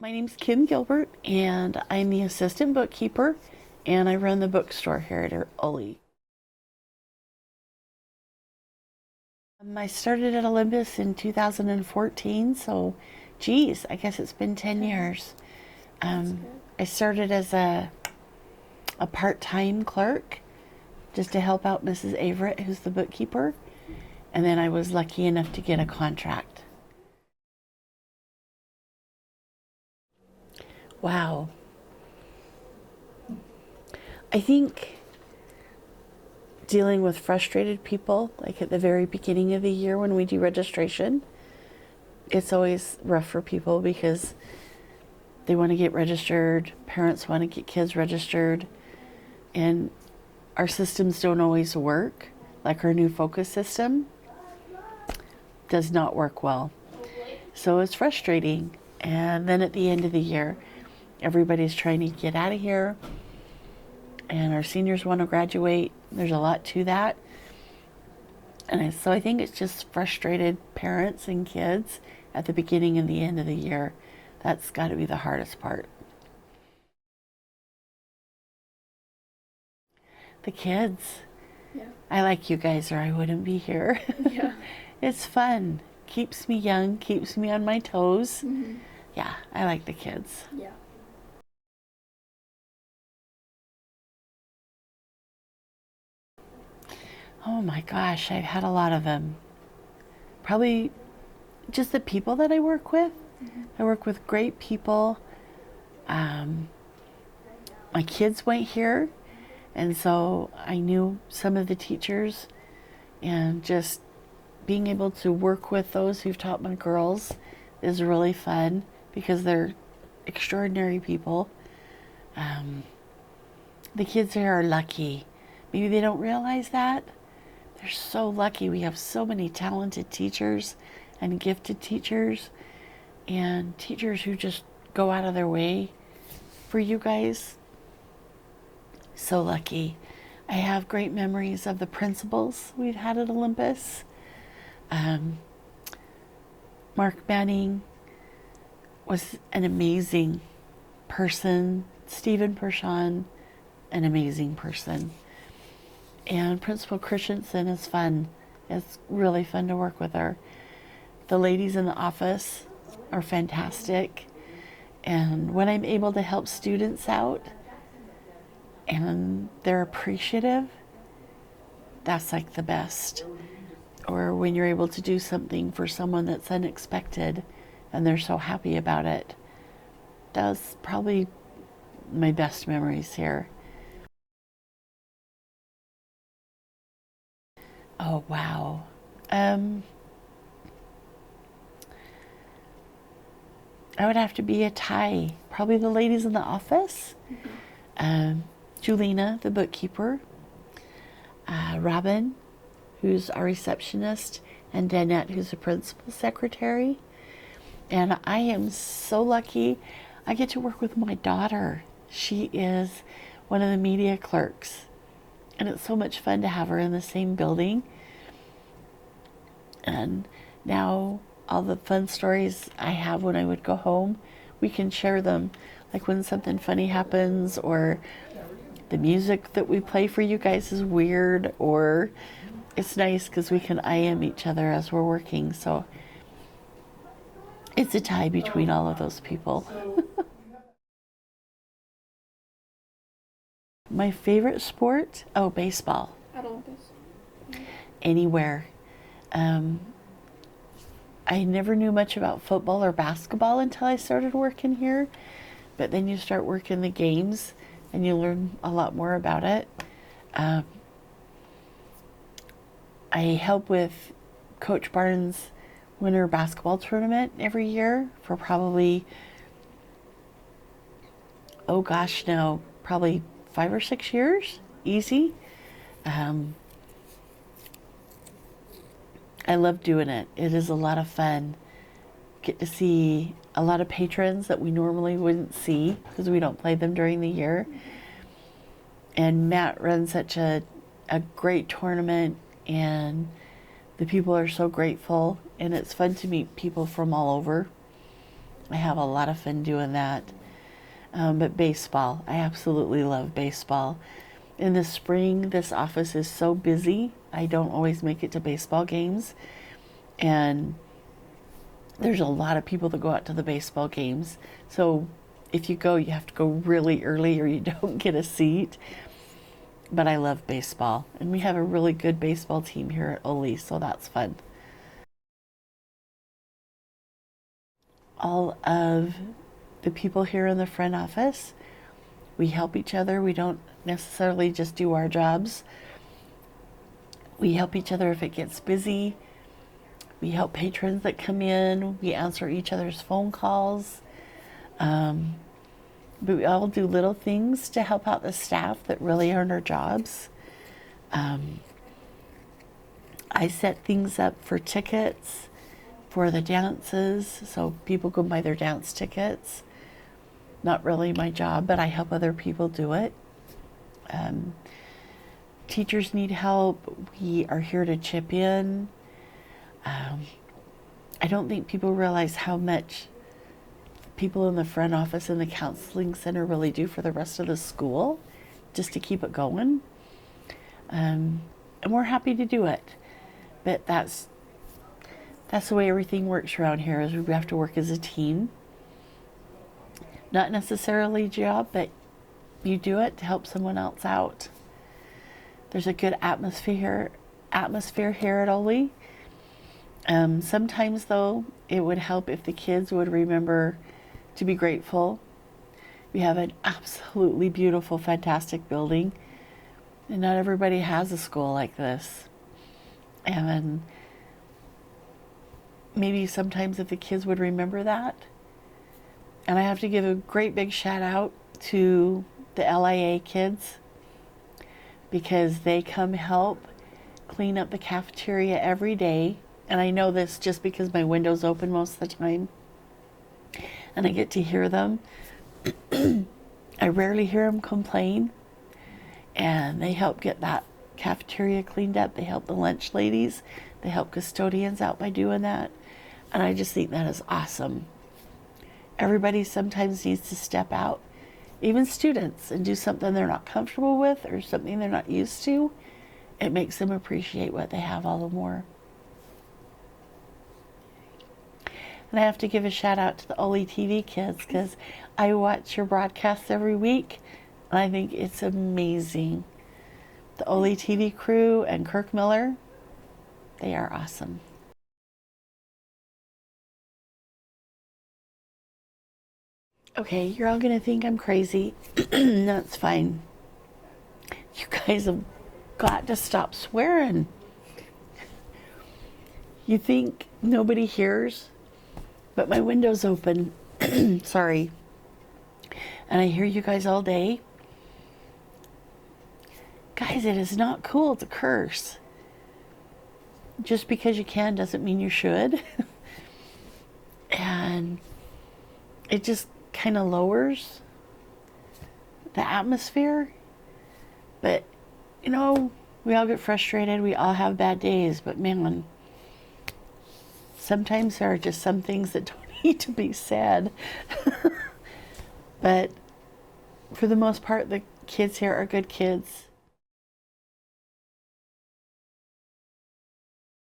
My name's Kim Gilbert, and I'm the assistant bookkeeper, and I run the bookstore here at Oly. I started at Olympus in 2014, so geez, I guess it's been 10 years. I started as a part-time clerk just to help out Mrs. Averett, who's the bookkeeper, and then I was lucky enough to get a contract. Wow. I think dealing with frustrated people, like at the very beginning of the year when we do registration, it's always rough for people because they want to get registered, parents want to get kids registered, and our systems don't always work. Like our new focus system does not work well. So it's frustrating. And then at the end of the year, everybody's trying to get out of here, and our seniors want to graduate. There's a lot to that. And so I think it's just frustrated parents and kids at the beginning and the end of the year. That's got to be the hardest part. The kids. Yeah. I like you guys or I wouldn't be here. Yeah. It's fun. Keeps me young, keeps me on my toes. Mm-hmm. Yeah, I like the kids. Yeah. Oh my gosh, I've had a lot of them. Probably just the people that I work with. Mm-hmm. I work with great people. My kids went here, and so I knew some of the teachers, and just being able to work with those who've taught my girls is really fun because they're extraordinary people. The kids here are lucky. Maybe they don't realize that. They're so lucky. We have so many talented teachers and gifted teachers and teachers who just go out of their way for you guys. So lucky. I have great memories of the principals we've had at Olympus. Mark Manning was an amazing person. Stephen Pershawn, an amazing person. And Principal Christensen is fun. It's really fun to work with her. The ladies in the office are fantastic. And when I'm able to help students out and they're appreciative, that's like the best. Or when you're able to do something for someone that's unexpected and they're so happy about it. That's probably my best memories here. Oh, wow. I would have to be a tie. Probably the ladies in the office. Mm-hmm. Julina, the bookkeeper. Robin, who's our receptionist. And Danette, who's the principal secretary. And I am so lucky. I get to work with my daughter. She is one of the media clerks. And it's so much fun to have her in the same building. And now all the fun stories I have when I would go home, we can share them. Like when something funny happens, or the music that we play for you guys is weird, or it's nice because we can IM each other as we're working. So it's a tie between all of those people. My favorite sport? Oh, baseball. At Olympus. Anywhere. I never knew much about football or basketball until I started working here. But then you start working the games and you learn a lot more about it. I help with Coach Barnes' winter basketball tournament every year for probably, oh gosh, no, probably 5 or 6 years, easy. I love doing it. It is a lot of fun. Get to see a lot of patrons that we normally wouldn't see because we don't play them during the year. And Matt runs such a great tournament, and the people are so grateful, and it's fun to meet people from all over. I have a lot of fun doing that. But baseball, I absolutely love baseball. In the spring, this office is so busy, I don't always make it to baseball games. And there's a lot of people that go out to the baseball games. So if you go, you have to go really early or you don't get a seat. But I love baseball. And we have a really good baseball team here at Oly, so that's fun. All of the people here in the front office, we help each other. We don't necessarily just do our jobs. We help each other if it gets busy. We help patrons that come in. We answer each other's phone calls. But we all do little things to help out the staff that really aren't our jobs. I set things up for tickets for the dances, so people go buy their dance tickets. Not really my job, but I help other people do it. Teachers need help. We are here to chip in. I don't think people realize how much people in the front office and the counseling center really do for the rest of the school, just to keep it going. And we're happy to do it. But that's the way everything works around here, is we have to work as a team. Not necessarily a job, but you do it to help someone else out. There's a good atmosphere here at Oly. Sometimes though, it would help if the kids would remember to be grateful. We have an absolutely beautiful, fantastic building, and not everybody has a school like this. And maybe sometimes if the kids would remember that. And I have to give a great big shout out to the LIA kids, because they come help clean up the cafeteria every day. And I know this just because my window's open most of the time and I get to hear them. I rarely hear them complain, and they help get that cafeteria cleaned up. They help the lunch ladies. They help custodians out by doing that. And I just think that is awesome. Everybody sometimes needs to step out, even students, and do something they're not comfortable with or something they're not used to. It makes them appreciate what they have all the more. And I have to give a shout out to the OlyTV kids, because I watch your broadcasts every week and I think it's amazing. The OlyTV crew and Kirk Miller, they are awesome. Okay, you're all gonna think I'm crazy. That's fine. You guys have got to stop swearing. You think nobody hears, but my window's open. Sorry. And I hear you guys all day. Guys, it is not cool to curse. Just because you can doesn't mean you should. And it just kind of lowers the atmosphere. But, you know, we all get frustrated. We all have bad days. But man, sometimes there are just some things that don't need to be said. But for the most part, the kids here are good kids.